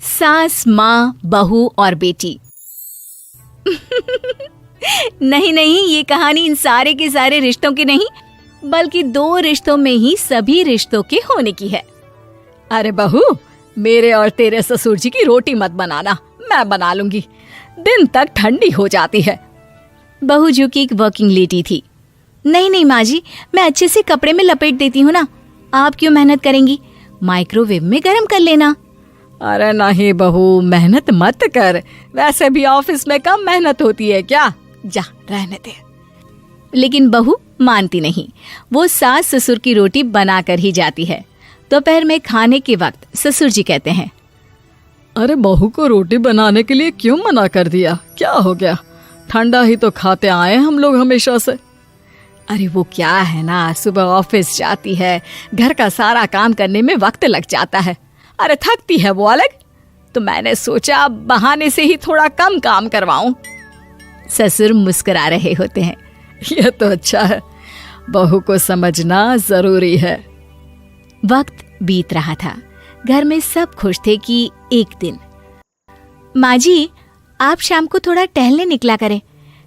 सास, माँ, बहू और बेटी। नहीं नहीं, ये कहानी इन सारे के सारे रिश्तों की नहीं, बल्कि 2 रिश्तों में ही सभी रिश्तों के होने की है। अरे बहू, मेरे और तेरे ससुर जी की रोटी मत बनाना, मैं बना लूंगी, दिन तक ठंडी हो जाती है। बहू जो कि एक वर्किंग लेडी थी। नहीं नहीं माँ जी, मैं अच्छे से कपड़े में लपेट देती हूँ ना, आप क्यों मेहनत करेंगी, माइक्रोवेव में गर्म कर लेना। अरे नहीं बहू, मेहनत मत कर, वैसे भी ऑफिस में कम मेहनत होती है क्या, जा रहने दे। लेकिन बहू मानती नहीं, वो सास ससुर की रोटी बना कर ही जाती है। दोपहर में खाने के वक्त ससुर जी कहते हैं, अरे बहू को रोटी बनाने के लिए क्यों मना कर दिया, क्या हो गया, ठंडा ही तो खाते आए हम लोग हमेशा से। अरे वो क्या है ना, सुबह ऑफिस जाती है, घर का सारा काम करने में वक्त लग जाता है, अरे थकती है वो अलग, तो मैंने सोचा बहाने से ही थोड़ा कम काम करवाऊं। ससुर मुस्कुरा रहे होते हैं। ये तो अच्छा है, बहू को समझना जरूरी है। वक्त बीत रहा था, घर में सब खुश थे कि एक दिन, माँ जी आप शाम को थोड़ा टहलने निकला करें,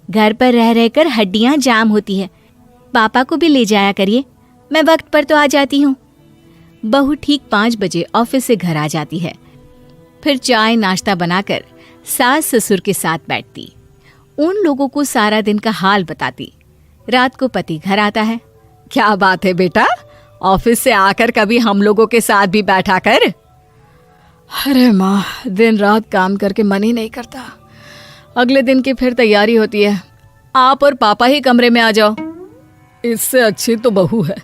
घर पर रह रहकर हड्डियां जाम होती है, पापा को भी ले जाया करिए, मैं वक्त पर तो आ जाती हूँ। बहू ठीक 5 बजे ऑफिस से घर आ जाती है। फिर चाय नाश्ता बनाकर सास ससुर के साथ बैठती, उन लोगों को सारा दिन का हाल बताती। रात को पति घर आता है। क्या बात है बेटा, ऑफिस से आकर कभी हम लोगों के साथ भी बैठा कर। अरे माँ, दिन रात काम करके मन ही नहीं करता, अगले दिन की फिर तैयारी होती है, आप और पापा ही कमरे में आ जाओ। इससे अच्छी तो बहू है,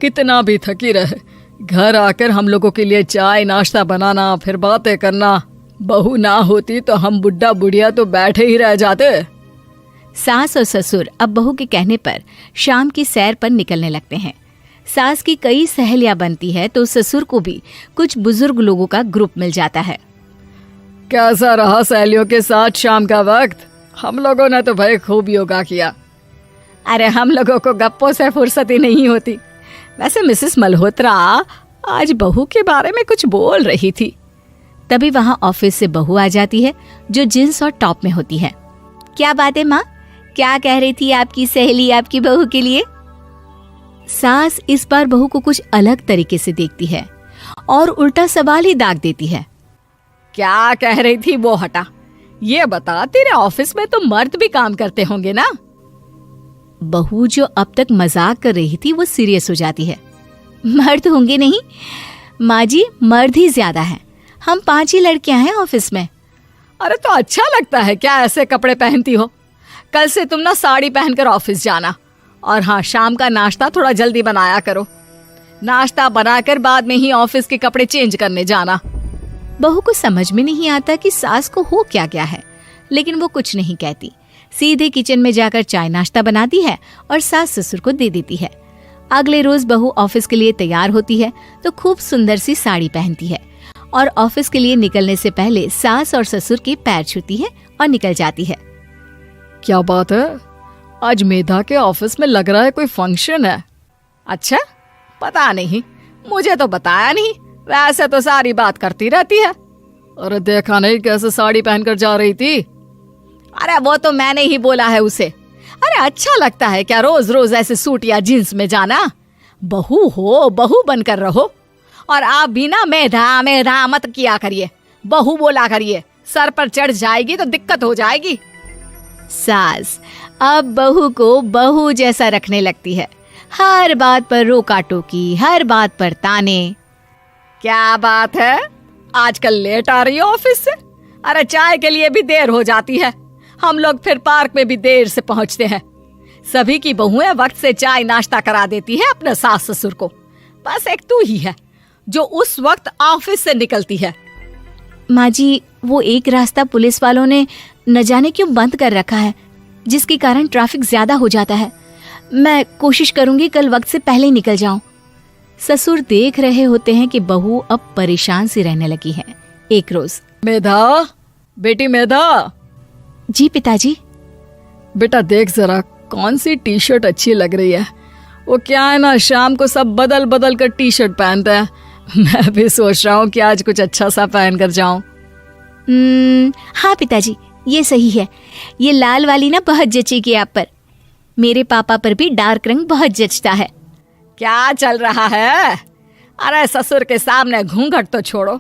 कितना भी थकी रहे, घर आकर हम लोगों के लिए चाय नाश्ता बनाना, फिर बातें करना। बहू ना होती तो हम बुढ़ा बुढ़िया तो बैठे ही रह जाते। सास और ससुर अब बहू के कहने पर शाम की सैर पर निकलने लगते हैं। सास की कई सहेलियां बनती है तो ससुर को भी कुछ बुजुर्ग लोगों का ग्रुप मिल जाता है। कैसा रहा सहेलियों के साथ शाम का वक्त? हम लोगों ने तो भाई खूब योगा किया। अरे हम लोगों को गप्पों से फुर्सत ही नहीं होती। वैसे मिसेस मल्होत्रा आज बहू के बारे में कुछ बोल रही थी। तभी वहां ऑफिस से बहू आ जाती है जो जींस और टॉप में होती है। क्या बात है माँ, क्या कह रही थी आपकी सहेली आपकी बहू के लिए? सास इस बार बहू को कुछ अलग तरीके से देखती है और उल्टा सवाल ही दाग देती है। क्या कह रही थी वो हटा, ये बता, तेरे ऑफिस में तो मर्द भी काम करते होंगे ना? बहू जो अब तक मजाक कर रही थी वो सीरियस हो जाती है। मर्द होंगे नहीं माँ जी, मर्द ही ज्यादा है, हम 5 ही लड़कियां हैं ऑफिस में। अरे तो अच्छा लगता है क्या ऐसे कपड़े पहनती हो? कल से तुम ना साड़ी पहनकर ऑफिस जाना, और हाँ, शाम का नाश्ता थोड़ा जल्दी बनाया करो, नाश्ता बनाकर बाद में ही ऑफिस के कपड़े चेंज करने जाना। बहू को समझ में नहीं आता कि सास को हो क्या गया है, लेकिन वो कुछ नहीं कहती, सीधे किचन में जाकर चाय नाश्ता बनाती है और सास ससुर को दे देती है। अगले रोज बहू ऑफिस के लिए तैयार होती है तो खूब सुंदर सी साड़ी पहनती है और ऑफिस के लिए निकलने से पहले सास और ससुर के पैर छूती है और निकल जाती है। क्या बात है, आज मेधा के ऑफिस में लग रहा है कोई फंक्शन है। अच्छा, पता नहीं, मुझे तो बताया नहीं, वैसे तो सारी बात करती रहती है। अरे देखा नहीं कैसे साड़ी पहनकर जा रही थी? अरे वो तो मैंने ही बोला है उसे। अरे अच्छा लगता है क्या रोज रोज ऐसे सूट या जींस में जाना? बहू हो, बहू बनकर रहो, और आप भी ना मेधा मेधा मत किया करिए, बहू बोला करिए, सर पर चढ़ जाएगी तो दिक्कत हो जाएगी। सास अब बहू को बहू जैसा रखने लगती है, हर बात पर रोका टोकी, हर बात पर ताने। क्या बात है, आजकल लेट आ रही है ऑफिस से? अरे चाय के लिए भी देर हो जाती है, हम लोग फिर पार्क में भी देर से पहुंचते हैं। सभी की बहुएं वक्त से चाय नाश्ता करा देती है अपने सास ससुर को, बस एक तू ही है जो उस वक्त ऑफिस से निकलती है। माँ जी, वो एक रास्ता पुलिस वालों ने न जाने क्यों बंद कर रखा है, जिसके कारण ट्रैफिक ज्यादा हो जाता है। मैं कोशिश करूंगी कल वक्त से पहले निकल जाऊं। ससुर देख रहे होते हैं कि बहू अब परेशान सी रहने लगी है। एक रोज, मेधा, बेटी मेधा। जी पिताजी। बेटा देख जरा कौन सी टी शर्ट अच्छी लग रही है। वो क्या है ना, शाम को सब बदल बदल कर टी शर्ट पहनते हैं, मैं भी सोच रहा हूँ कि आज कुछ अच्छा सा पहन कर जाऊं। हाँ पिताजी, ये सही है। ये लाल वाली ना बहुत जचेगी आप पर। मेरे पापा पर भी डार्क रंग बहुत जचता है। क्या चल रहा है? अरे ससुर के सामने घूंघट तो छोड़ो,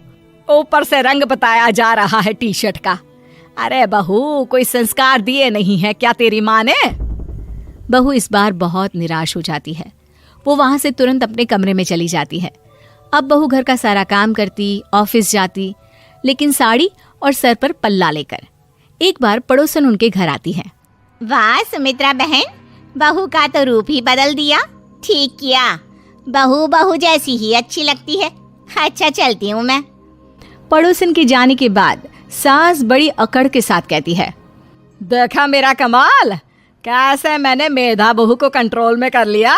ऊपर से रंग बताया जा रहा है टी शर्ट का। अरे बहू, कोई संस्कार दिए नहीं है क्या तेरी माँ ने? बहू इस बार बहुत निराश हो जाती है। वो वहां से तुरंत अपने कमरे में चली जाती है। अब बहू घर का सारा काम करती, ऑफिस जाती, लेकिन साड़ी और सर पर पल्ला लेकर। एक बार पड़ोसन उनके घर आती है। वाह सुमित्रा बहन, बहू का तो रूप ही बदल दिया। ठीक किया, बहू बहू जैसी ही अच्छी लगती है। अच्छा चलती हूँ मैं। पड़ोसन के जाने के बाद सास बड़ी अकड़ के साथ कहती है, देखा मेरा कमाल, कैसे मैंने मेधा बहू को कंट्रोल में कर लिया।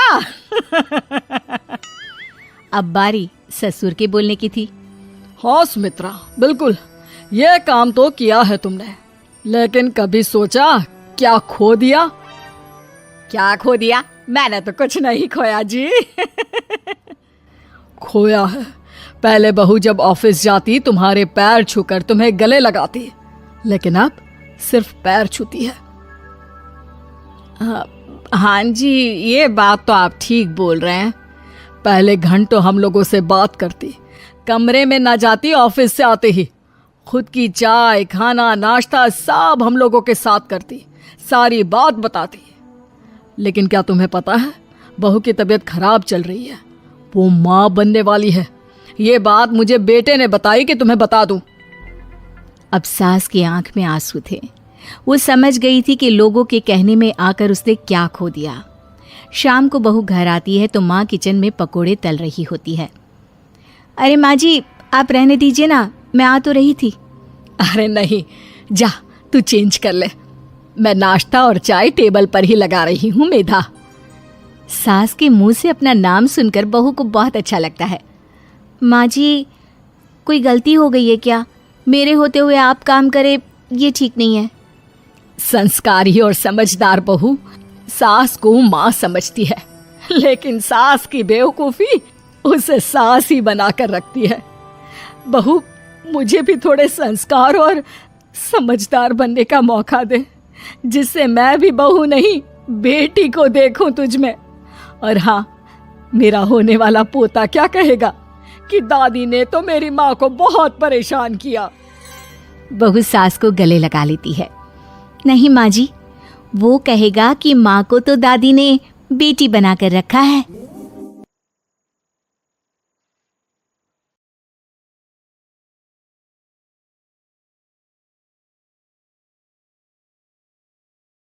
अब बारी ससुर के बोलने की थी। हाँ सुमित्रा, बिल्कुल ये काम तो किया है तुमने, लेकिन कभी सोचा क्या खो दिया? क्या खो दिया? मैंने तो कुछ नहीं खोया जी। खोया है, पहले बहू जब ऑफिस जाती तुम्हारे पैर छूकर तुम्हें गले लगाती, लेकिन अब सिर्फ पैर छूती है। हाँ जी, ये बात तो आप ठीक बोल रहे हैं। पहले घंटों हम लोगों से बात करती, कमरे में ना जाती, ऑफिस से आते ही खुद की चाय, खाना, नाश्ता सब हम लोगों के साथ करती, सारी बात बताती। लेकिन क्या तुम्हें पता है, बहू की तबीयत खराब चल रही है, वो माँ बनने वाली है। ये बात मुझे बेटे ने बताई कि तुम्हें बता दूं। अब सास की आंख में आंसू थे। वो समझ गई थी कि लोगों के कहने में आकर उसने क्या खो दिया। शाम को बहू घर आती है तो माँ किचन में पकोड़े तल रही होती है। अरे माँ जी, आप रहने दीजिए ना, मैं आ तो रही थी। अरे नहीं, जा तू चेंज कर ले, मैं नाश्ता और चाय टेबल पर ही लगा रही हूँ मेधा। सास के मुंह से अपना नाम सुनकर बहू को बहुत अच्छा लगता है। माँ जी, कोई गलती हो गई है क्या? मेरे होते हुए आप काम करे, ये ठीक नहीं है। संस्कारी और समझदार बहू सास को माँ समझती है, लेकिन सास की बेवकूफी उसे सास ही बनाकर रखती है। बहू, मुझे भी थोड़े संस्कार और समझदार बनने का मौका दे, जिससे मैं भी बहू नहीं बेटी को देखूं तुझ में। और हाँ, मेरा होने वाला पोता क्या कहेगा कि दादी ने तो मेरी माँ को बहुत परेशान किया। बहू सास को गले लगा लेती है। नहीं माँ जी, वो कहेगा कि माँ को तो दादी ने बेटी बनाकर रखा है।